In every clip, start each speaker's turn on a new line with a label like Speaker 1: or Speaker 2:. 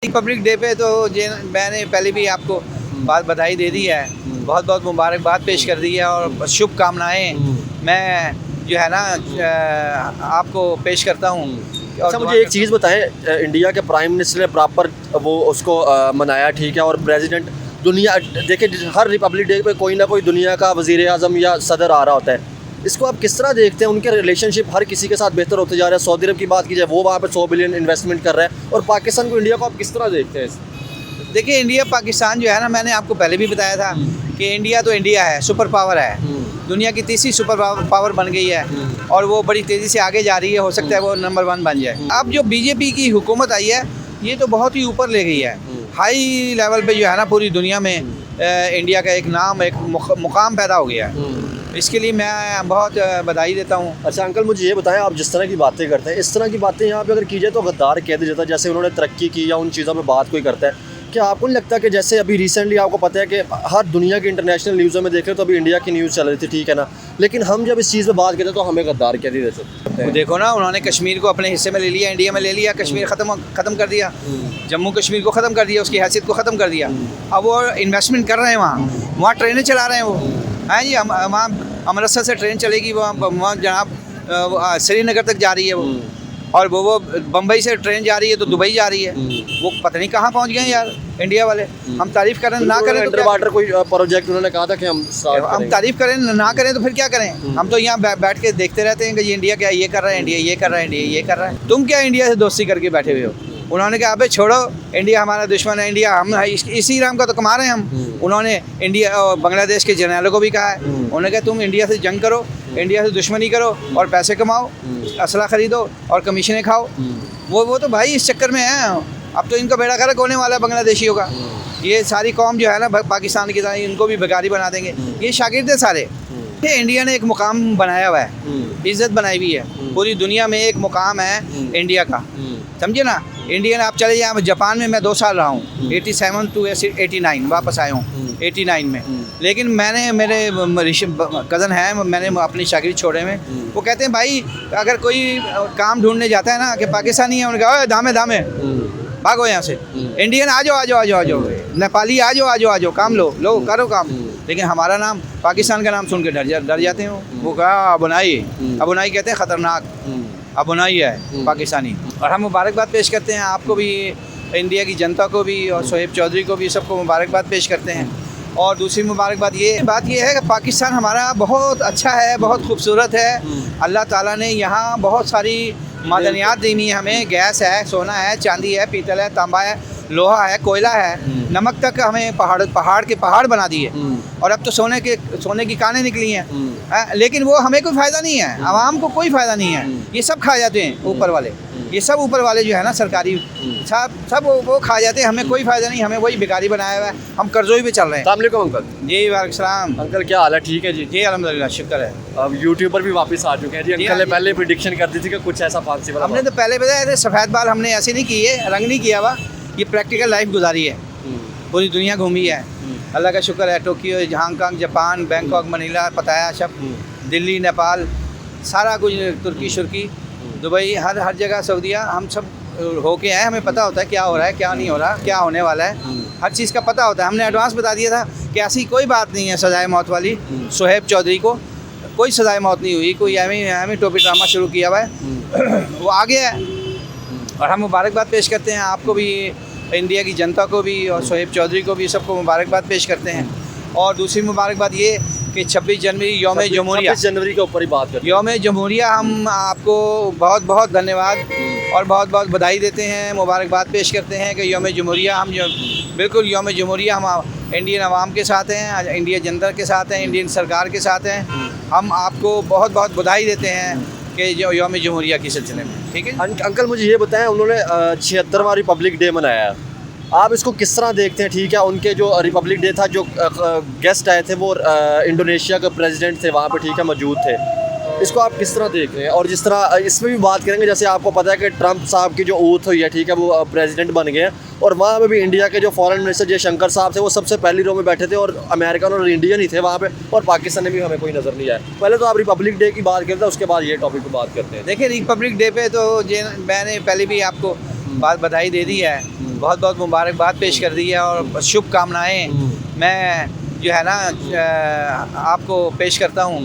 Speaker 1: Republic day पे तो मैंने पहले भी आपको बात बधाई दे दी है, बहुत बहुत मुबारकबाद पेश कर दी है और शुभकामनाएं मैं जो है ना आपको पेश करता हूँ।
Speaker 2: अच्छा, मुझे एक चीज़ बताएं, इंडिया के प्राइम मिनिस्टर ने प्रॉपर वो उसको मनाया, ठीक है, और प्रेसिडेंट दुनिया देखिए हर रिपब्लिक डे पे कोई ना कोई दुनिया का वज़ीर आज़म या सदर आ रहा होता है। इसको आप किस तरह देखते हैं? उनके रिलेशनशिप हर किसी के साथ बेहतर होते जा रहे हैं। सऊदी अरब की बात की जाए, वो वहाँ पे 100 बिलियन इन्वेस्टमेंट कर रहा है, और पाकिस्तान को, इंडिया को आप किस तरह देखते हैं?
Speaker 1: देखिए इंडिया पाकिस्तान जो है ना, मैंने आपको पहले भी बताया था कि इंडिया तो इंडिया है, सुपर पावर है, दुनिया की तीसरी सुपर पावर बन गई है और वो बड़ी तेज़ी से आगे जा रही है। हो सकता है वो नंबर 1 बन जाए। अब जो बीजेपी की हुकूमत आई है ये तो बहुत ही ऊपर ले गई है, हाई लेवल पे जो है ना पूरी दुनिया में इंडिया का एक नाम, एक मुकाम पैदा हो गया है। इसके लिए मैं बहुत बधाई देता हूँ।
Speaker 2: अच्छा अंकल, मुझे ये बताएं, आप जिस तरह की बातें करते हैं, इस तरह की बातें यहाँ पे अगर की जाए तो गद्दार कह दिया जाता है। जैसे उन्होंने तरक्की की या उन चीज़ों में बात कोई करता है, क्या आपको नहीं लगता कि जैसे अभी रिसेंटली आपको पता है कि हर दुनिया की इंटरनेशनल न्यूज़ों में देखें तो अभी इंडिया की न्यूज़ चल रही थी, ठीक है ना, लेकिन हम जब इस चीज़ पे बात करते हैं तो हमें गद्दार कह दिया जाता है।
Speaker 1: देखो ना, उन्होंने कश्मीर को अपने हिस्से में ले लिया, इंडिया में ले लिया, कश्मीर ख़त्म कर दिया, जम्मू कश्मीर को ख़त्म कर दिया, उसकी हैसियत को ख़त्म कर दिया। अब वो इन्वेस्टमेंट कर रहे हैं, वहाँ ट्रेनें चला रहे हैं वो, हैं जी। वहाँ अमृतसर से ट्रेन चलेगी, वहाँ जनाब श्रीनगर तक जा रही है वो, और वो बम्बई से ट्रेन जा रही है तो दुबई जा रही है। वो पता नहीं कहाँ पहुँच गए यार इंडिया वाले। हम तारीफ़ करें ना करें तो
Speaker 2: वाटर कोई प्रोजेक्ट उन्होंने कहा था कि हम
Speaker 1: तारीफ़ करें ना करें तो फिर क्या करें? हम तो यहाँ बैठ के देखते रहते हैं कि ये इंडिया क्या ये कर रहा है, इंडिया ये कर रहा है, इंडिया ये कर रहा है। तुम क्या इंडिया से दोस्ती करके बैठे हुए हो? उन्होंने कहा अबे छोड़ो, इंडिया हमारा दुश्मन है, इंडिया हम इसी राम का तो कमा रहे हैं हम। उन्होंने इंडिया और बांग्लादेश के जर्नैलों को भी कहा है, उन्होंने कहा तुम इंडिया से जंग करो, इंडिया से दुश्मनी करो और पैसे कमाओ, असला खरीदो और कमीशनें खाओ। वो तो भाई इस चक्कर में है। अब तो इनका बेड़ा गर्क होने वाला है बांग्लादेशियों का। ये सारी कौम जो है ना पाकिस्तान की तरह, इनको भी भिखारी बना देंगे। ये शागिर्द है सारे। इंडिया ने एक मुकाम बनाया हुआ है, इज्जत बनाई हुई है, पूरी दुनिया में एक मुकाम है इंडिया का, समझे ना। इंडियन आप चले जाए, जापान में मैं 2 साल रहा हूँ, 87 to 89 वापस आया हूँ 89 में। लेकिन मैंने, मेरे कज़न है, मैंने अपनी शागिर्द छोड़े में, वो कहते हैं भाई अगर कोई काम ढूंढने जाता है ना कि पाकिस्तानी है, उन्होंने कहा दामे दामे भागो यहाँ से, इंडियन आ जाओ, नेपाली आ जाओ, काम लो करो काम। लेकिन हमारा नाम, पाकिस्तान का नाम सुन के डर जाते हैं वो कहा अबुनाई कहते हैं ख़तरनाक, अबुनाई है पाकिस्तानी। और हम मुबारकबाद पेश करते हैं आपको भी, इंडिया की जनता को भी, और शोएब चौधरी को भी, सबको मुबारकबाद पेश करते हैं। और दूसरी मुबारकबाद ये है कि पाकिस्तान हमारा बहुत अच्छा है, बहुत खूबसूरत है। अल्लाह ताला ने यहाँ बहुत सारी मादनियात दी हुई है हमें, गैस है, सोना है, चांदी है, पीतल है, तांबा है, लोहा है, कोयला है, नमक तक हमें पहाड़ के पहाड़ बना दिए, और अब तो सोने की कानें निकली हैं। लेकिन वो हमें कोई फ़ायदा नहीं है, आवाम को कोई फ़ायदा नहीं है। ये सब खा जाते हैं ऊपर वाले, ये सब ऊपर वाले जो है ना सरकारी सब वो खा जाते हैं, हमें कोई फ़ायदा नहीं। हमें वही भिखारी बनाया हुआ है, हम कर्जोई पे चल रहे हैं।
Speaker 2: अस्सलाम अंकल।
Speaker 1: जी वालेकुम सलाम।
Speaker 2: अंकल क्या हाल है? ठीक है जी।
Speaker 1: जी अल्हम्दुलिल्लाह, शुक्र है।
Speaker 2: अब यूट्यूब पर भी वापस आ चुके हैं जी। अंकल ने पहले प्रेडिक्शन कर दी थी कि कुछ ऐसा फांसी वाला।
Speaker 1: हमने तो पहले बताया था, सफ़ेद बाल हमने ऐसे नहीं किए, रंग नहीं किया हुआ, ये प्रैक्टिकल लाइफ गुजारी है, पूरी दुनिया घूमी है, अल्लाह का शुक्र है। Tokyo, Hong Kong, Japan, Bangkok, Manila, Pattaya, सब दिल्ली, नेपाल, सारा कुछ, तुर्की शुर्की, दुबई, हर जगह, सऊदीया, हम सब होके आए। हमें पता होता है क्या हो रहा है, क्या नहीं हो रहा, क्या होने वाला है, हर चीज़ का पता होता है। हमने एडवांस बता दिया था कि ऐसी कोई बात नहीं है सजाए मौत वाली। शोएब चौधरी को कोई सजाए मौत नहीं हुई, कोई एमी टोपी ड्रामा शुरू किया हुआ है, वो आ गया है। और हम मुबारकबाद पेश करते हैं आपको भी, इंडिया की जनता को भी, और शोएब चौधरी को भी, सबको मुबारकबाद पेश करते हैं। और दूसरी मुबारकबाद ये कि 26 जनवरी यौम जमहूरिया,
Speaker 2: 26 जनवरी के ऊपर ही बात करते हैं,
Speaker 1: यौम जमहूरिया, हम आपको बहुत बहुत धन्यवाद और बहुत बहुत बधाई देते हैं, मुबारकबाद पेश करते हैं कि यौम जमहूरिया, हम जो बिल्कुल यौम जमहूरिया हम इंडियन आवाम के साथ हैं, इंडिया जनता के साथ हैं, इंडियन सरकार के साथ हैं। हम आपको बहुत बहुत बधाई देते हैं कि जो यौम जमहूरिया के सिलसिले में। ठीक है
Speaker 2: अंकल, मुझे ये बताएं, उन्होंने 76वां रिपब्लिक डे मनाया है, आप इसको किस तरह देखते हैं? ठीक है, उनके जो रिपब्लिक डे था, जो गेस्ट आए थे वो इंडोनेशिया के प्रेसिडेंट थे वहाँ पे, ठीक है, मौजूद थे। इसको आप किस तरह देख रहे हैं? और जिस तरह इसमें भी बात करेंगे, जैसे आपको पता है कि ट्रंप साहब की जो ओथ हुई है, ठीक है, वो प्रेसिडेंट बन गए हैं, और वहाँ पे भी इंडिया के जो फॉरेन मिनिस्टर जयशंकर साहब थे वो सबसे पहली रो में बैठे थे, और अमेरिकन और इंडियन ही थे वहाँ पे, और पाकिस्तान में भी हमें कोई नज़र नहीं आया। पहले तो आप रिपब्लिक डे की बात करते हैं, उसके बाद ये टॉपिक पर बात करते हैं।
Speaker 1: देखिए रिपब्लिक डे पे तो मैंने पहले भी आपको बात बधाई दे दी है, बहुत बहुत मुबारकबाद पेश कर दी है और शुभकामनाएं मैं जो है ना आपको पेश करता हूँ।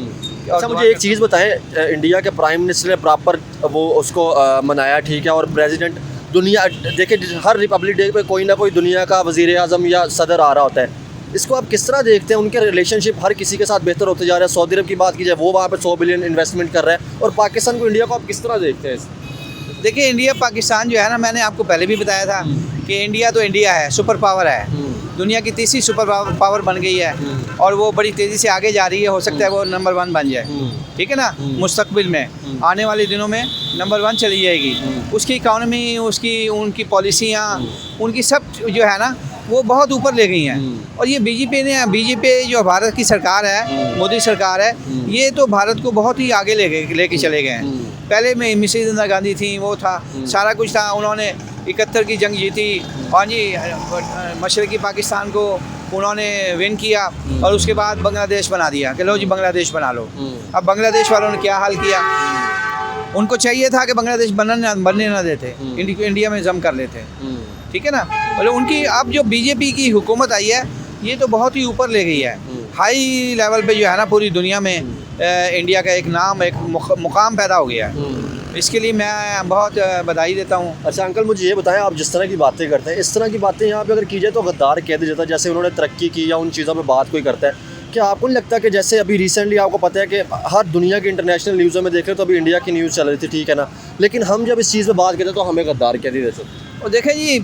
Speaker 2: अच्छा मुझे एक चीज़ बताएं, इंडिया के प्राइम मिनिस्टर ने प्रॉपर वो उसको मनाया, ठीक है, और प्रेसिडेंट दुनिया देखिए हर रिपब्लिक डे पे कोई ना कोई दुनिया का वज़ीर आज़म या सदर आ रहा होता है, इसको आप किस तरह देखते हैं? उनके रिलेशनशिप हर किसी के साथ बेहतर होते जा रहे हैं। सऊदी अरब की बात की जाए, वो वहाँ पे 100 बिलियन इन्वेस्टमेंट कर रहा है, और पाकिस्तान को, इंडिया को आप किस तरह देखते हैं?
Speaker 1: देखिए इंडिया पाकिस्तान जो है ना, मैंने आपको पहले भी बताया था कि इंडिया तो इंडिया है, सुपर पावर है, दुनिया की तीसरी सुपर पावर बन गई है और वो बड़ी तेज़ी से आगे जा रही है। हो सकता है वो नंबर 1 बन जाए, ठीक है ना, मुस्तकबिल में आने वाले दिनों में नंबर 1 चली जाएगी। उसकी इकानमी, उनकी पॉलिसियाँ, उनकी सब जो है ना वो बहुत ऊपर ले गई हैं। और ये बीजेपी जो भारत की सरकार है, मोदी सरकार है, ये तो भारत को बहुत ही आगे लेके चले गए हैं। पहले में मिसेस इंदिरा गांधी थी, वो था, सारा कुछ था, उन्होंने 71 की जंग जीती और जी मशरक़ी पाकिस्तान को उन्होंने विन किया और उसके बाद बांग्लादेश बना दिया कि लो जी बांग्लादेश बना लो। अब बांग्लादेश वालों ने क्या हाल किया, उनको चाहिए था कि बांग्लादेश बनने ना देते, इंडिया में जम कर लेते, ठीक है ना। मतलब उनकी अब जो बीजेपी की हुकूमत आई है ये तो बहुत ही ऊपर ले गई है, हाई लेवल पे जो है ना पूरी दुनिया में इंडिया का एक नाम, एक मुकाम पैदा हो गया है। इसके लिए मैं बहुत बधाई देता हूँ।
Speaker 2: अच्छा अंकल मुझे ये बताएं, आप जिस तरह की बातें करते हैं, इस तरह की बातें यहाँ पे अगर की जाए तो गद्दार कह दिया जाता है, जैसे उन्होंने तरक्की की या उन चीज़ों पे बात कोई करता है, क्या आपको नहीं लगता कि जैसे अभी रिसेंटली आपको पता है कि हर दुनिया की इंटरनेशनल न्यूज़ों में देखें तो अभी इंडिया की न्यूज़ चल रही थी, ठीक है ना, लेकिन हम जब इस चीज़ पर बात करते हैं तो हमें गद्दार कह दिया जाता है?
Speaker 1: और देखें जी,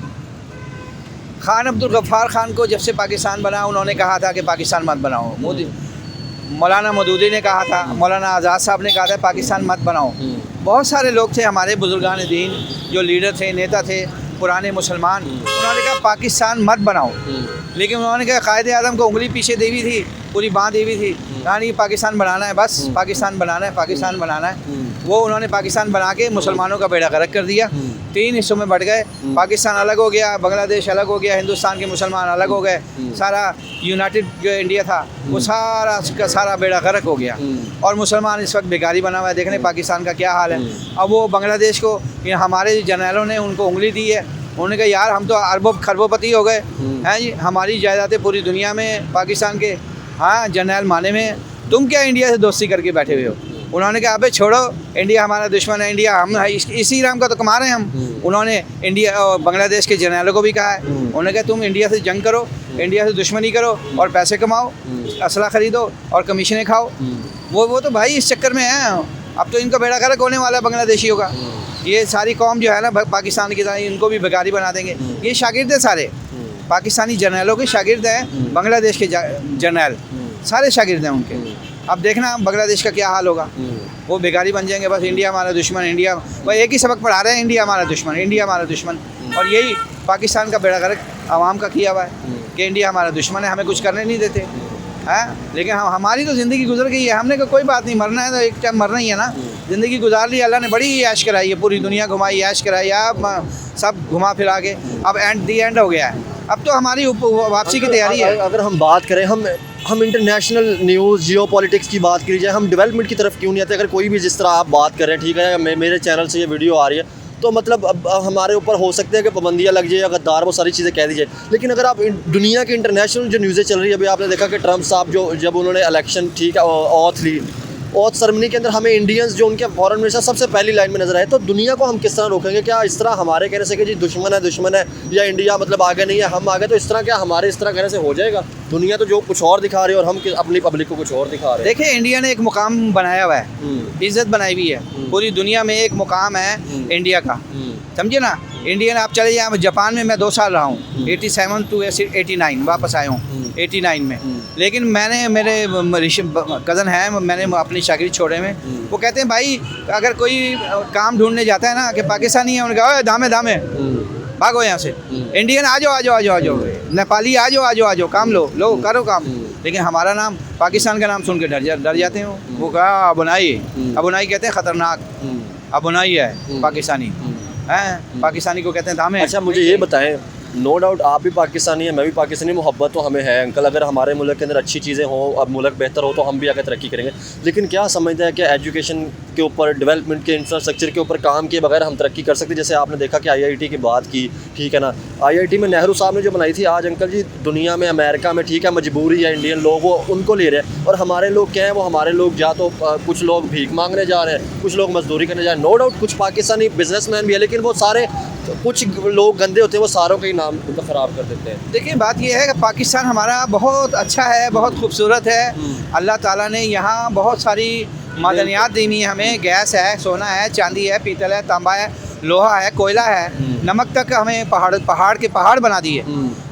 Speaker 1: खान अब्दुल गफ्फार खान को जब से पाकिस्तान बना, उन्होंने कहा था कि पाकिस्तान मत बनाओ। मोदी, मौलाना मदूदी ने कहा था, मौलाना आज़ाद साहब ने कहा था पाकिस्तान मत बनाओ। बहुत सारे लोग थे हमारे बुजुर्गान दीन, जो लीडर थे, नेता थे, पुराने मुसलमान, उन्होंने कहा पाकिस्तान मत बनाओ। लेकिन उन्होंने कहा कायदे आज़म को उंगली पीछे दी हुई थी, पूरी बाँह दी हुई थी, कहा नहीं पाकिस्तान बनाना है, बस पाकिस्तान बनाना है, पाकिस्तान बनाना है। वो उन्होंने पाकिस्तान बना के मुसलमानों का बेड़ा गर्क कर दिया, 3 हिस्सों में बढ़ गए, पाकिस्तान अलग हो गया, बांग्लादेश अलग हो गया, हिंदुस्तान के मुसलमान अलग हो गए, सारा यूनाइटेड जो इंडिया था वो सारा का सारा बेड़ा गर्क हो गया और मुसलमान इस वक्त बेकारी बना हुआ है। देखने पाकिस्तान का क्या हाल है। अब वो बांग्लादेश को हमारे जर्नैलों ने उनको उंगली दी है, उन्होंने कहा यार हम तो अरबों खरबोपति हो गए हैं जी, हमारी जायदादें पूरी दुनिया में पाकिस्तान के, हाँ जर्नैल माने में, तुम क्या इंडिया से दोस्ती करके बैठे हुए हो। उन्होंने कहा अबे छोड़ो, इंडिया हमारा दुश्मन है, इंडिया हम इसी राम का तो कमा रहे हैं हम। उन्होंने इंडिया और बांग्लादेश के जर्नैलों को भी कहा है, उन्होंने कहा तुम इंडिया से जंग करो, इंडिया से दुश्मनी करो और पैसे कमाओ, असला खरीदो और कमीशनें खाओ। वो तो भाई इस चक्कर में है। अब तो इनका बेड़ा गर्क होने वाला है बांग्लादेशियों का। ये सारी कौम जो है ना पाकिस्तान की तरह, इनको भी बेकारी बना देंगे। ये शागिर्द है सारे, पाकिस्तानी जर्नैलों के शागिर्द हैं, बांग्लादेश के जर्नैल सारे शागिर्द हैं उनके। अब देखना बांग्लादेश का क्या हाल होगा, वो बेकारी बन जाएंगे, बस इंडिया हमारा दुश्मन, इंडिया, वह एक ही सबक पढ़ा रहे हैं, इंडिया हमारा दुश्मन, इंडिया हमारा दुश्मन। और यही पाकिस्तान का बेड़ा गर्क आवाम का किया हुआ है कि इंडिया हमारा दुश्मन है, हमें कुछ करने नहीं देते हैं। लेकिन हमारी तो ज़िंदगी गुजर गई है, हमने कहा कोई बात नहीं, मरना है तो एक टाइम मरना ही है ना, ज़िंदगी गुजार ली, अल्लाह ने बड़ी ऐश कराई है, पूरी दुनिया घुमाई, ऐश कराई, आप सब घुमा फिरा के अब एंड हो गया है। अब तो हमारी वापसी की तैयारी है।
Speaker 2: अगर हम बात करें, हम इंटरनेशनल न्यूज़, जियो पॉलिटिक्स की बात करी जाए, हम डेवलपमेंट की तरफ क्यों नहीं आते? अगर कोई भी जिस तरह आप बात कर रहे हैं, ठीक है, मेरे चैनल से ये वीडियो आ रही है तो मतलब अब हमारे ऊपर हो सकते हैं कि पाबंदियाँ लग जाए या गद्दार, वो सारी चीज़ें कह दी जाए। लेकिन अगर आप दुनिया की इंटरनेशनल जो न्यूज़ें चल रही है, अभी आपने देखा कि ट्रम्प साहब जब उन्होंने इलेक्शन, ठीक है, ऑथ ली, ऑथ सेरेमनी के अंदर हमें इंडियंस जो उनके फॉरेन मिनिस्टर सबसे पहली लाइन में नजर आए। तो दुनिया को हम किस तरह रोकेंगे? क्या इस तरह हमारे कहने से कि जी दुश्मन है या इंडिया मतलब आगे नहीं है, हम आगे, तो इस तरह क्या हमारे इस तरह कहने से हो जाएगा? दुनिया तो जो कुछ और दिखा रही है और हम अपनी पब्लिक को कुछ और दिखा रहे हैं।
Speaker 1: देखिए इंडिया ने एक मुकाम बनाया हुआ है, इज्जत बनाई हुई है, पूरी दुनिया में एक मुकाम है इंडिया का, समझे ना। इंडियन आप चले जाए, जापान में मैं 2 साल रहा हूँ, 87 to 89 वापस आया हूँ 89 में। लेकिन मैंने, मेरे कज़न हैं, मैंने अपनी शागिर्द छोड़े में, वो कहते हैं भाई अगर कोई काम ढूंढने जाता है ना कि पाकिस्तानी है, उन्होंने कहा दामे भागो यहाँ से, इंडियन आ जाओ, नेपाली आ जाओ, काम लो करो काम। लेकिन हमारा नाम, पाकिस्तान का नाम सुन के डर जाते हैं। वो कहा अबुनाई कहते हैं ख़तरनाक, अबुनाई है पाकिस्तानी है, पाकिस्तानी को कहते हैं दामे।
Speaker 2: अच्छा मुझे ये बताएं नो डाउट आप भी पाकिस्तानी हैं, मैं भी पाकिस्तानी, मोहब्बत तो हमें है अंकल। अगर हमारे मुल्क के अंदर अच्छी चीज़ें हों, अब मुल्क बेहतर हो तो हम भी आगे तरक्की करेंगे। लेकिन क्या समझते हैं कि एजुकेशन के ऊपर, डेवलपमेंट के इंफ्रास्ट्रक्चर के ऊपर काम किए बगैर हम तरक्की कर सकते? जैसे आपने देखा कि IIT की बात की, ठीक है ना, IIT में नेहरू साहब ने जो बनाई थी, आज अंकल जी दुनिया में, अमेरिका में, ठीक है, मजबूरी है, इंडियन लोग वो उनको ले रहे हैं। और हमारे लोग क्या हैं, वो हमारे लोग या तो कुछ लोग भीख मांगने जा रहे हैं, कुछ लोग मजदूरी करने जा रहे हैं। नो डाउट कुछ पाकिस्तानी बिजनेसमैन भी है, लेकिन वो सारे, कुछ लोग गंदे होते हैं, वो सारों का ही नाम उनका ख़राब कर देते हैं।
Speaker 1: देखिए बात यह है कि पाकिस्तान हमारा बहुत अच्छा है, बहुत खूबसूरत है। अल्लाह ताला ने यहाँ बहुत सारी मादनियात दी हुई हैं हमें। गैस है, सोना है, चांदी है, पीतल है, तांबा है, लोहा है, कोयला है, नमक तक हमें पहाड़ के पहाड़ बना दिए।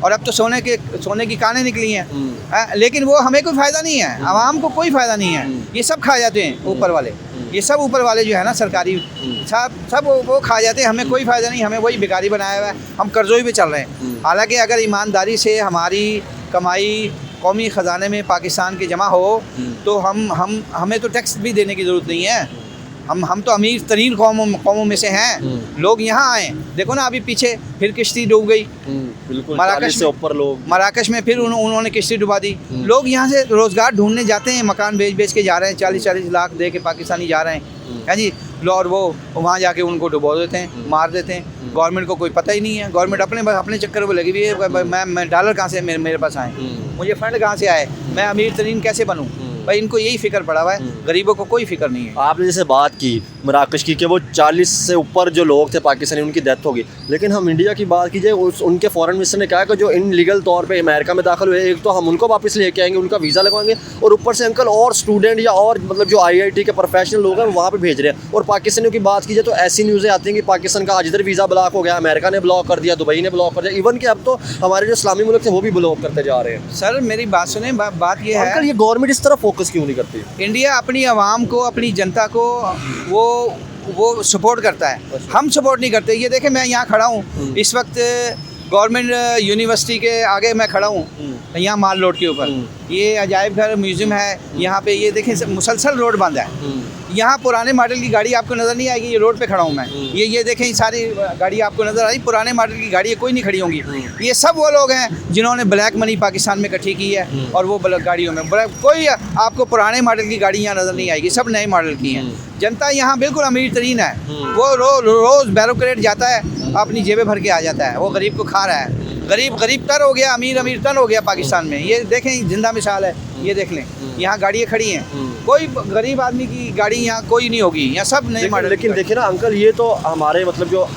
Speaker 1: और अब तो सोने की कानें निकली हैं। लेकिन वो हमें कोई फ़ायदा नहीं है, आवाम को कोई फ़ायदा नहीं है। ये सब खा जाते हैं ऊपर वाले, ये सब ऊपर वाले जो है ना सरकारी सब वो खा जाते हैं, हमें कोई फ़ायदा नहीं, हमें वही भिखारी बनाया हुआ है, हम कर्ज़ों पे चल रहे हैं। हालांकि अगर ईमानदारी से हमारी कमाई कौमी ख़जाने में पाकिस्तान के जमा हो तो हमें तो टैक्स भी देने की ज़रूरत नहीं है। हम तो अमीर तरीन कौमों में से हैं। लोग यहाँ आए, देखो ना अभी पीछे फिर किश्ती डूब गई,
Speaker 2: बिल्कुल,
Speaker 1: मराकश
Speaker 2: से ऊपर लोग,
Speaker 1: मराकश में फिर उन्होंने किश्ती डुबा दी। लोग यहाँ से रोज़गार ढूंढने जाते हैं, मकान बेच के जा रहे हैं, 40-40 लाख दे के पाकिस्तानी जा रहे हैं, है जी। और वो वहाँ जाके उनको डुबो देते हैं, मार देते हैं। गवर्नमेंट को कोई पता ही नहीं है, गवर्नमेंट अपने चक्कर में लगी हुई है। मैं डॉलर कहाँ से मेरे पास आए, मुझे फंड कहाँ से आए, मैं अमीर तरीन कैसे बनूँ? भाई इनको यही फिक्र पड़ा हुआ है, गरीबों को कोई फिक्र नहीं है।
Speaker 2: आपने जैसे बात की मराकश की कि वो 40 से ऊपर जो लोग थे पाकिस्तानी, उनकी डेथ होगी। लेकिन हम इंडिया की बात कीजिए, उनके फॉरेन मिनिस्टर ने कहा कि जो इनलीगल तौर पे अमेरिका में दाखिल हुए, एक तो हम उनको वापस लेके आएंगे, उनका वीज़ा लगवाएंगे, और ऊपर से अंकल और स्टूडेंट या और मतलब जो IIT के प्रोफेशनल लोग हैं वहाँ पर भेज रहे हैं। और पाकिस्तानियों की बात कीजिए तो ऐसी न्यूज़ें आती हैं कि पाकिस्तान का आज इधर वीज़ा ब्लॉक हो गया, अमेरिका ने ब्लॉक कर दिया, दुबई ने ब्लॉक कर दिया, इवन कि अब तो हमारे जो इस्लामी मुल्क थे वो भी ब्लॉक करते जा रहे हैं।
Speaker 1: सर मेरी बात सुने, बात ये है,
Speaker 2: अंकल ये गवर्नमेंट इस तरह फोकस क्यों नहीं करती?
Speaker 1: इंडिया अपनी आवाम को, अपनी जनता को वो सपोर्ट करता है, हम सपोर्ट नहीं करते। ये देखें मैं यहाँ खड़ा हूँ इस वक्त, गवर्नमेंट यूनिवर्सिटी के आगे मैं खड़ा हूँ, यहाँ माल रोड के ऊपर, ये अजायब घर म्यूज़ियम है यहाँ पे। ये देखें मुसलसल रोड बंद है, यहाँ पुराने मॉडल की गाड़ी आपको नज़र नहीं आएगी। ये रोड पे खड़ा हूँ मैं, ये देखें ये सारी गाड़ी आपको नज़र आई, पुराने मॉडल की गाड़ी कोई नहीं खड़ी होंगी। ये सब वो लोग हैं जिन्होंने ब्लैक मनी पाकिस्तान में इकट्ठी की है, और वो गाड़ियों में कोई आपको पुराने मॉडल की गाड़ी यहाँ नज़र नहीं आएगी, सब नए मॉडल की हैं। जनता यहाँ बिल्कुल अमीर तरीन है, वो रोज़ बैरोक्रेट जाता है, अपनी जेबें भर के आ जाता है, वो गरीब को खा रहा है। गरीब तर हो गया, अमीर तर हो गया पाकिस्तान में। ये देखें जिंदा मिसाल है, ये देख लें, यहाँ गाड़ियाँ खड़ी हैं, कोई गरीब आदमी की गाड़ी यहाँ कोई नहीं होगी, यहाँ सब नए मॉडल।
Speaker 2: लेकिन देखिए ना अंकल, ये तो हमारे मतलब जो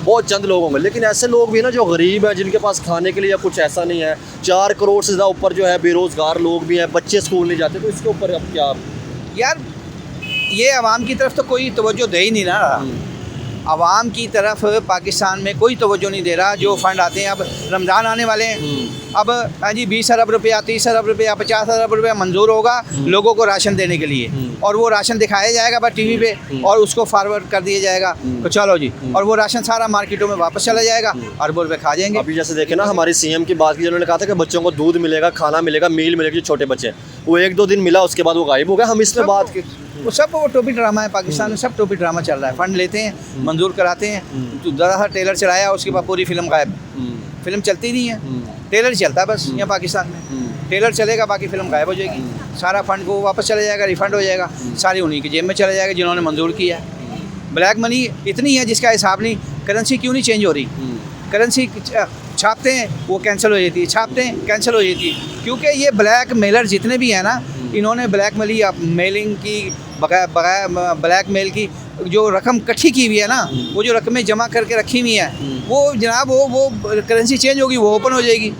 Speaker 2: बहुत चंद लोग होंगे, लेकिन ऐसे लोग भी ना जो गरीब हैं, जिनके पास खाने के लिए कुछ ऐसा नहीं है। 4 करोड़ से ज़्यादा ऊपर जो है बेरोज़गार लोग भी हैं, बच्चे स्कूल नहीं जाते, तो इसके ऊपर अब क्या?
Speaker 1: यार ये आवाम की तरफ तो कोई तवज्जो दे ही नहीं ना रहा, आवाम की तरफ पाकिस्तान में कोई तवज्जो नहीं दे रहा। जो फंड आते हैं, अब रमज़ान आने वाले हैं, अब हाँ जी 20 अरब रुपया, 30 अरब रुपया, 50 अरब रुपया मंजूर होगा लोगों को राशन देने के लिए, और वो राशन दिखाया जाएगा बस टीवी पे, और उसको फॉरवर्ड कर दिया जाएगा, तो चलो जी, और वो राशन सारा मार्केटों में वापस चला जाएगा, अरबों रुपये खा जाएंगे।
Speaker 2: अभी जैसे देखे ना हमारी CM की बात की, जिन्होंने कहा था कि बच्चों को दूध मिलेगा, खाना मिलेगा, मील मिलेगी, छोटे बच्चे, वो 1-2 दिन मिला, उसके बाद वो गायब हो गया। हम इसमें बात की,
Speaker 1: वो सब वो टोपी ड्रामा है पाकिस्तान में, सब टोपी ड्रामा चल रहा है। फंड लेते हैं, मंजूर कराते हैं, तो ज़रा टेलर चलाया, उसके बाद पूरी फिल्म गायब, फिल्म चलती नहीं है, टेलर चलता है बस यहाँ पाकिस्तान में। टेलर चलेगा, बाकी फिल्म गायब हो जाएगी, सारा फंड को वापस चला जाएगा, रिफंड हो जाएगा, सारी उन्हीं की जेब में चला जाएगा जिन्होंने मंजूर किया है। ब्लैक मनी इतनी है जिसका हिसाब नहीं। करेंसी क्यों नहीं चेंज हो रही? करेंसी छापते हैं वो कैंसिल हो जाती है, छापते हैं कैंसिल हो जाती है, क्योंकि ये ब्लैक मेलर जितने भी हैं ना, इन्होंने ब्लैक मेलिंग की, ब्लैक मेल की जो रकम इकट्ठी की हुई है ना, वो जो रकमें जमा करके रखी हुई हैं, वो जनाब वो करेंसी चेंज होगी, वो ओपन हो जाएगी,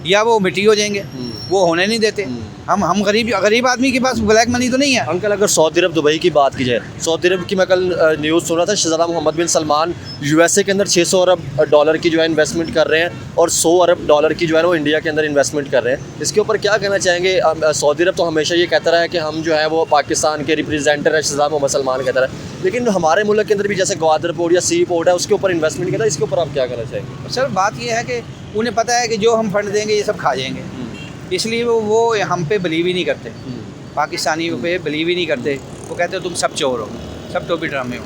Speaker 1: या वो मिट्टी हो जाएंगे, वो होने नहीं देते। हम गरीब आदमी के पास ब्लैक मनी तो नहीं है।
Speaker 2: अंकल अगर सऊदी अरब दुबई की बात की जाए, सऊदी अरब की मैं कल न्यूज़ सुन रहा था, शहज़ादा मोहम्मद बिन सलमान USA के अंदर 600 अरब डॉलर की जो है इन्वेस्टमेंट कर रहे हैं, और 100 अरब डॉलर की जो है वो इंडिया के अंदर इन्वेस्टमेंट कर रहे हैं। इसके ऊपर क्या कहना चाहेंगे? सऊदी अरब तो हमेशा ये कहता रहा है कि हम जो है वो पाकिस्तान के रिप्रेजेंटर है, शहज़ादा मोहम्मद सलमान कहता रहा है, लेकिन हमारे मुल्क के अंदर भी जैसे ग्वादर पोर्ट या सी पोर्ट है, उसके ऊपर इन्वेस्टमेंट किया था। इसके ऊपर आप क्या कहना चाहेंगे?
Speaker 1: सर बात ये है कि उन्हें पता है कि जो हम फंड देंगे ये सब खा जाएंगे, इसलिए वो हम पे बिलीव ही नहीं करते, पाकिस्तानी पे बिलीव ही नहीं करते। वो कहते हो तुम सब चोर हो, सब टोपी ड्रामे हो।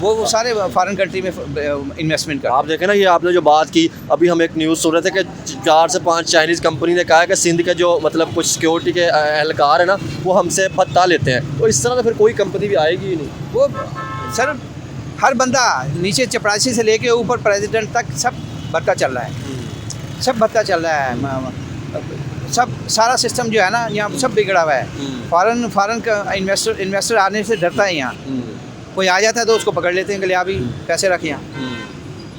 Speaker 1: वो सारे फॉरेन कंट्री में इन्वेस्टमेंट करते
Speaker 2: आप देखें ना, ये आपने जो बात की, अभी हम एक न्यूज़ सुन रहे थे कि 4 से 5 चाइनीज़ कंपनी ने कहा है कि सिंध के जो मतलब कुछ सिक्योरिटी के एहलकार है ना, वो हमसे भत्ता लेते हैं। तो इस तरह तो फिर कोई कंपनी भी आएगी ही नहीं।
Speaker 1: वो सर हर बंदा नीचे चपरासी से लेके ऊपर प्रेसिडेंट तक सब भत्ता चल रहा है, सब भत्ता चल रहा है, सब सारा सिस्टम जो है ना यहाँ सब बिगड़ा हुआ है। फॉरेन का इन्वेस्टर आने से डरता है यहाँ। कोई आ जाता है तो उसको पकड़ लेते हैं कि ले अभी पैसे रख यहाँ,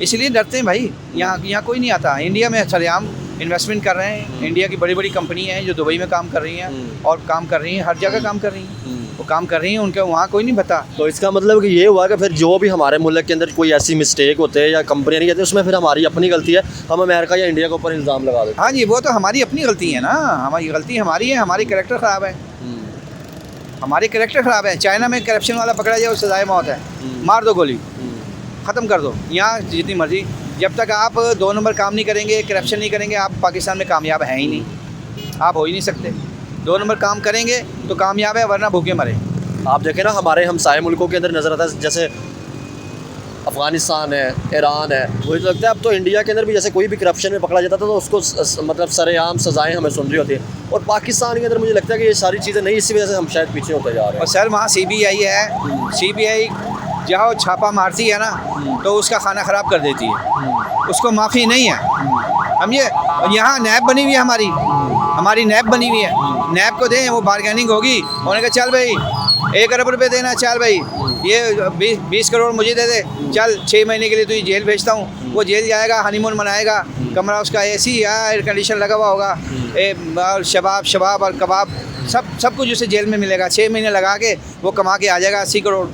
Speaker 1: इसलिए डरते हैं भाई। यहाँ कोई नहीं आता। इंडिया में सरेआम इन्वेस्टमेंट कर रहे हैं। इंडिया की बड़ी बड़ी कंपनी हैं जो दुबई में काम कर रही हैं और काम कर रही हैं, हर जगह काम कर रही हैं, वो काम कर रही हैं, उनके वहाँ कोई नहीं बता।
Speaker 2: तो इसका मतलब कि ये हुआ कि फिर जो भी हमारे मुल्क के अंदर कोई ऐसी मिस्टेक होते हैं या कंपनियाँ नहीं कहती, उसमें फिर हमारी अपनी गलती है, हम अमेरिका या इंडिया के ऊपर इल्ज़ाम लगा देते हैं।
Speaker 1: हाँ जी, वो तो हमारी अपनी गलती है ना, हमारी गलती हमारी है, हमारी कैरेक्टर ख़राब है, हमारी कैरेक्टर ख़राब है। चाइना में करप्शन वाला पकड़ा जाए, वो सजाए मौत है, मार दो गोली, ख़त्म कर दो। यहाँ जितनी मर्जी, जब तक आप 2 नंबर काम नहीं करेंगे, करप्शन नहीं करेंगे, आप पाकिस्तान में कामयाब हैं ही नहीं, आप हो ही नहीं सकते। 2 नंबर काम करेंगे तो कामयाब है, वरना भूखे मरे।
Speaker 2: आप देखें ना, हमारे हमसाये मुल्कों के अंदर नज़र आता है, जैसे अफ़गानिस्तान है, ईरान है, मुझे तो लगता है अब तो इंडिया के अंदर भी जैसे कोई भी करप्शन में पकड़ा जाता था तो उसको मतलब सरेआम सज़ाएँ हमें सुन रही होती है। और पाकिस्तान के अंदर मुझे लगता है कि ये सारी चीज़ें नहीं, इसी वजह से हम शायद पीछे होते जा रहे हैं।
Speaker 1: और सर वहाँ CBI है, CBI जहाँ छापा मारती है ना तो उसका खाना ख़राब कर देती है, उसको माफ़ी नहीं है, समझिए। और यहाँ नैब बनी हुई है, हमारी नैब बनी हुई है, नैब को दें, वो बारगेनिंग होगी, उन्होंने कहा चल भाई 1 अरब रुपये देना, चल भाई ये 20 करोड़ मुझे दे दे, चल 6 महीने के लिए तुझे जेल भेजता हूँ। वो जेल जाएगा, हनीमून मनाएगा, कमरा उसका AC या एयर कंडीशन लगा हुआ होगा, और शबाब और कबाब सब कुछ उसे जेल में मिलेगा। 6 महीने लगा के वो कमा के आ जाएगा 80 करोड़,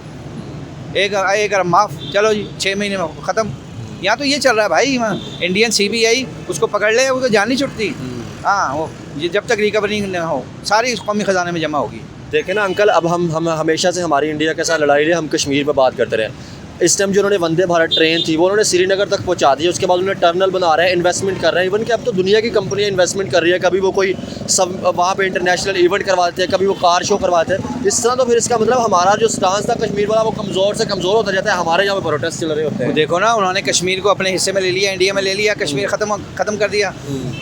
Speaker 1: 1 अरब माफ़, चलो जी 6 महीने में ख़त्म। यहाँ तो ये चल रहा है भाई। इंडियन CBI उसको पकड़ ले, वो तो जान नहीं छुटती। हाँ, वो जब तक रिकवरी न हो सारी कौमी ख़जाने में जमा होगी।
Speaker 2: देखें ना अंकल, अब हम हमेशा से हमारी इंडिया के साथ लड़ाई रहे, हम कश्मीर पे बात करते रहे। इस टाइम जो उन्होंने वंदे भारत ट्रेन थी वो उन्होंने श्रीनगर तक पहुंचा दी, उसके बाद उन्होंने टर्मिनल बना रहे हैं, इन्वेस्टमेंट कर रहे हैं। इवन कि अब तो दुनिया की कंपनियां इन्वेस्टमेंट कर रही है, कभी वो कोई सब वहाँ पे इंटरनेशनल इवेंट करवाते हैं, कभी वो कार शो करवाते हैं। इस तरह तो फिर इसका मतलब हमारा जो स्टांस था कश्मीर वाला वो कमज़ोर से कमज़ोर होता जाता है। हमारे यहाँ पे प्रोटेस्ट चल रहे होते हैं।
Speaker 1: देखो ना, उन्होंने कश्मीर को अपने हिस्से में ले लिया, इंडिया में ले लिया, कश्मीर ख़त्म कर दिया,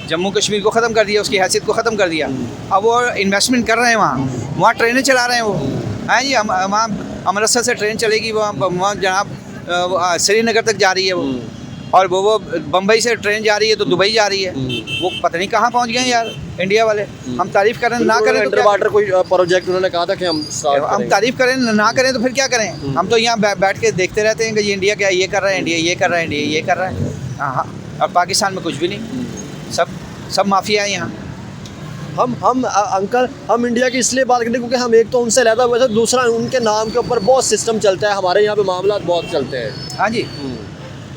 Speaker 1: जम्मू कश्मीर को ख़त्म कर दिया, उसकी हैसियत को ख़त्म कर दिया। अब वो इन्वेस्टमेंट कर रहे हैं, वहाँ ट्रेनें चला रहे हैं वो, हैं जी। वहाँ अमृतसर से ट्रेन चलेगी, वहाँ जनाब श्रीनगर तक जा रही है वो, और वो बम्बई से ट्रेन जा रही है तो दुबई जा रही है। वो पता नहीं कहाँ पहुँच गए यार इंडिया वाले। हम तारीफ़ करें ना करें तो
Speaker 2: अंडर वाटर कोई प्रोजेक्ट उन्होंने कहा था कि हम
Speaker 1: तारीफ़ करें ना करें तो फिर क्या करें। हम तो यहाँ बैठ के देखते रहते हैं कि ये इंडिया क्या ये कर रहा है, इंडिया ये कर रहा है, इंडिया ये कर रहा है। हाँ, और पाकिस्तान में कुछ भी नहीं, सब माफिया है यहाँ।
Speaker 2: हम अंकल, हम इंडिया की इसलिए बात करते हैं क्योंकि हम एक तो उनसे लहदा हुए थे, दूसरा उनके नाम के ऊपर बहुत सिस्टम चलता है, हमारे यहाँ पे मामला बहुत चलते हैं।
Speaker 1: हाँ जी,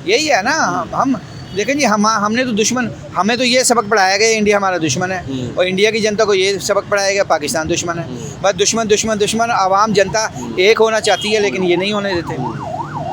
Speaker 1: यही है ना। हम देखें जी, हमने तो दुश्मन, हमें तो ये सबक पढ़ाया गया इंडिया हमारा दुश्मन है, और इंडिया की जनता को ये सबक पढ़ाया गया पाकिस्तान दुश्मन है। बस दुश्मन दुश्मन दुश्मन, आवाम जनता एक होना चाहती है लेकिन ये नहीं होने देते,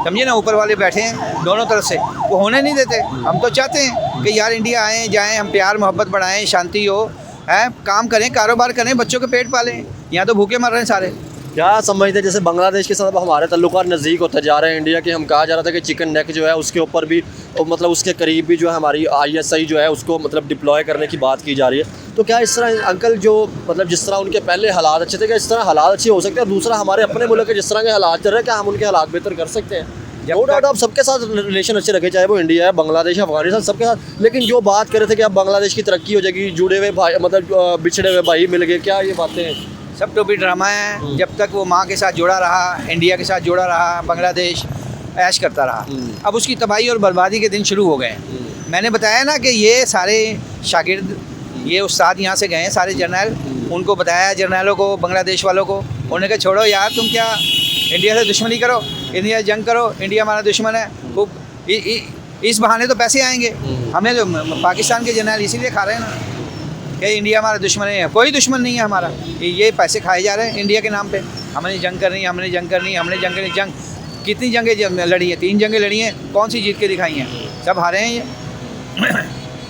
Speaker 1: समझिए ना। ऊपर वाले बैठे हैं दोनों तरफ से, वो होने नहीं देते। हम तो चाहते हैं कि यार इंडिया आएँ जाएँ, हम प्यार मोहब्बत बढ़ाएँ, शांति हो, है, काम करें, कारोबार करें, बच्चों के पेट पालें। यहाँ तो भूखे मर रहे हैं सारे।
Speaker 2: क्या समझते हैं, जैसे बांग्लादेश के साथ हमारे तल्लुकात नज़दीक होते जा रहे हैं इंडिया के, हम कहा जा रहा था कि चिकन नेक जो है उसके ऊपर भी मतलब उसके करीब भी जो है हमारी ISI जो है उसको मतलब डिप्लॉय करने की बात की जा रही है। तो क्या इस तरह अंकल जो मतलब जिस तरह उनके पहले हालात अच्छे थे, क्या इस तरह हालात अच्छे हो सकते हैं? दूसरा, हमारे अपने मुल्क के जिस तरह के हालात चल रहे हैं, क्या हम उनके हालात बेहतर कर सकते हैं? नो डाउट आप सबके साथ रिलेशन अच्छे रखे, चाहे वो इंडिया है, बांग्लादेश है, अफगानिस्तान, सबके साथ। लेकिन जो बात कर रहे थे कि अब बांग्लादेश की तरक्की हो जाएगी, जुड़े हुए भाई मतलब बिछड़े हुए भाई मिल गए, क्या ये बातें हैं?
Speaker 1: सब टोपी ड्रामा है। जब तक वो माँ के साथ जुड़ा रहा, इंडिया के साथ जुड़ा रहा, बांग्लादेश ऐश करता रहा। अब उसकी तबाही और बर्बादी के दिन शुरू हो गए। मैंने बताया ना कि ये सारे शागिर्द, ये उस्ताद यहाँ से गए हैं, सारे जर्नल, उनको बताया जर्नलों को, बांग्लादेश वालों को, उन्होंने कहा छोड़ो यार, तुम क्या इंडिया से दुश्मनी करो, इंडिया जंग करो, इंडिया हमारा दुश्मन है, खूब इस बहाने तो पैसे आएंगे। हमें तो पाकिस्तान के जर्नल इसीलिए खा रहे हैं ना कि इंडिया हमारा दुश्मन है। कोई दुश्मन नहीं है हमारा, ये पैसे खाए जा रहे हैं इंडिया के नाम पे। हमने जंग करनी है, हमने जंग करनी है, हमने जंग करनी। जंग कितनी जंगें लड़ी हैं? 3 जंगें लड़ी हैं, कौन सी जीत के दिखाई हैं? सब हारे हैं ये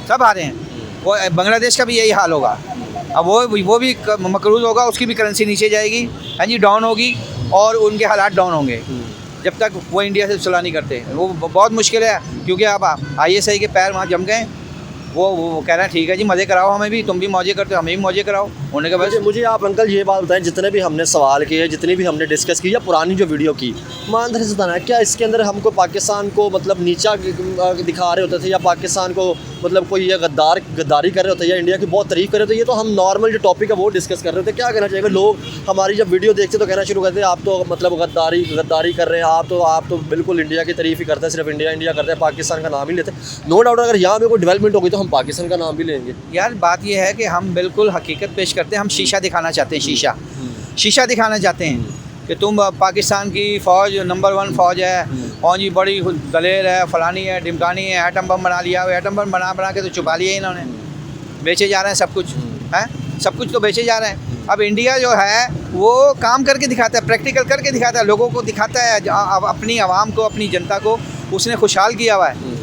Speaker 1: सब हारे हैं। वो बांग्लादेश का भी यही हाल होगा। अब वो भी मकरूज होगा, उसकी भी करेंसी नीचे जाएगी, हाँ जी, डाउन होगी, और उनके हालात डाउन होंगे। जब तक वो इंडिया से सुलह नहीं करते। वो बहुत मुश्किल है, क्योंकि अब ISI के पैर वहाँ जम गए। वो कह रहे हैं ठीक है जी, मज़े कराओ हमें भी, तुम भी मौजे करते हो, हमें भी मौजे कराओ। उन्होंने कहा बस।
Speaker 2: मुझे आप अंकल ये बात बताएं, जितने भी हमने सवाल किए, जितनी भी हमने डिस्कस की या पुरानी जो वीडियो की, ईमानदारी से बताना है, क्या इसके अंदर हमको पाकिस्तान को मतलब नीचा दिखा रहे होते थे, या पाकिस्तान को मतलब कोई ये गद्दारी कर रहे होते, या इंडिया की बहुत तारीफ कर रहे होते? ये तो हम नॉर्मल जो टॉपिक है वो डिस्कस कर रहे होते। क्या कहना चाहिए? लोग हमारी जब वीडियो देखते तो कहना शुरू करते हैं आप तो मतलब गद्दारी कर रहे हैं, आप तो बिल्कुल इंडिया की तारीफ ही करते हैं, सिर्फ इंडिया करते हैं, पाकिस्तान का नाम ही लेते हैं। नो डाउट अगर यहाँ पे कोई डेवलपमेंट होगी तो हम पाकिस्तान का नाम भी लेंगे।
Speaker 1: यार बात ये है कि हम बिल्कुल हकीकत पेश करते हैं, हम शीशा दिखाना चाहते हैं, शीशा दिखाना चाहते हैं कि तुम पाकिस्तान की फ़ौज नंबर 1 फ़ौज है, फ़ौज जी बड़ी दलेर है, फलानी है, ढिमकानी है, एटम बम बना लिया। एटम बम बना के तो छुपा लिया इन्होंने, बेचे जा रहे हैं सब कुछ, हैं सब कुछ तो बेचे जा रहे हैं। अब इंडिया जो है वो काम करके दिखाता है, प्रैक्टिकल करके दिखाता है, लोगों को दिखाता है, अपनी आवाम को, अपनी जनता को उसने खुशहाल किया हुआ है।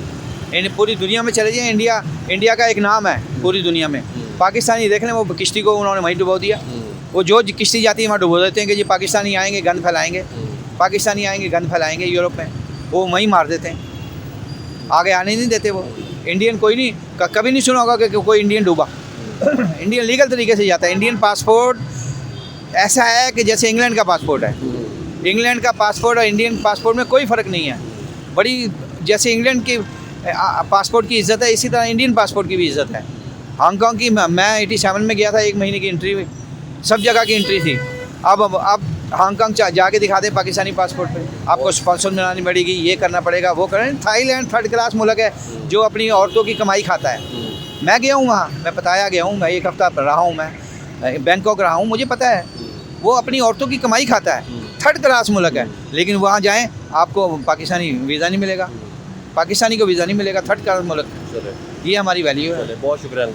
Speaker 1: पूरी दुनिया में चले जाए, इंडिया का एक नाम है पूरी दुनिया में। पाकिस्तानी देख रहे हैं, वो किश्ती को उन्होंने वहीं डुबो दिया। वो जो किश्ती जाती है वहाँ डुबो देते हैं कि जी पाकिस्तानी आएंगे गंद फैलाएंगे, पाकिस्तानी आएंगे गंद फैलाएंगे यूरोप में, वो वहीं मार देते हैं, आगे आने नहीं देते। वो इंडियन कोई नहीं, कभी नहीं सुना होगा कि कोई इंडियन डूबा। इंडियन लीगल तरीके से जाता है। इंडियन पासपोर्ट ऐसा है कि जैसे इंग्लैंड का पासपोर्ट है, इंग्लैंड का पासपोर्ट और इंडियन पासपोर्ट में कोई फ़र्क नहीं है। बड़ी जैसे इंग्लैंड की पासपोर्ट की इज़्ज़त है, इसी तरह इंडियन पासपोर्ट की भी इज़्ज़त है। हांगकांग की मैं 87 में गया था, 1 महीने की एंट्री, सब जगह की एंट्री थी। अब हांगकांग जाके दिखा दे पाकिस्तानी पासपोर्ट पे, आपको स्पॉन्सर बनानी पड़ेगी, ये करना पड़ेगा, वो करें। थाईलैंड 3rd क्लास मुल्क है जो अपनी औरतों की कमाई खाता है। मैं गया हूँ वहाँ, मैं पताया गया हूँ, मैं 1 हफ्ता रहा हूँ, मैं बैंकॉक रहा हूँ, मुझे पता है वो अपनी औरतों की कमाई खाता है। 3rd क्लास मुल्क है, लेकिन वहाँ जाएँ आपको पाकिस्तानी वीज़ा नहीं मिलेगा, पाकिस्तानी को वीज़ा नहीं मिलेगा, 3rd क्लास मुल्क। ये हमारी वैल्यू है।
Speaker 2: बहुत शुक्रिया।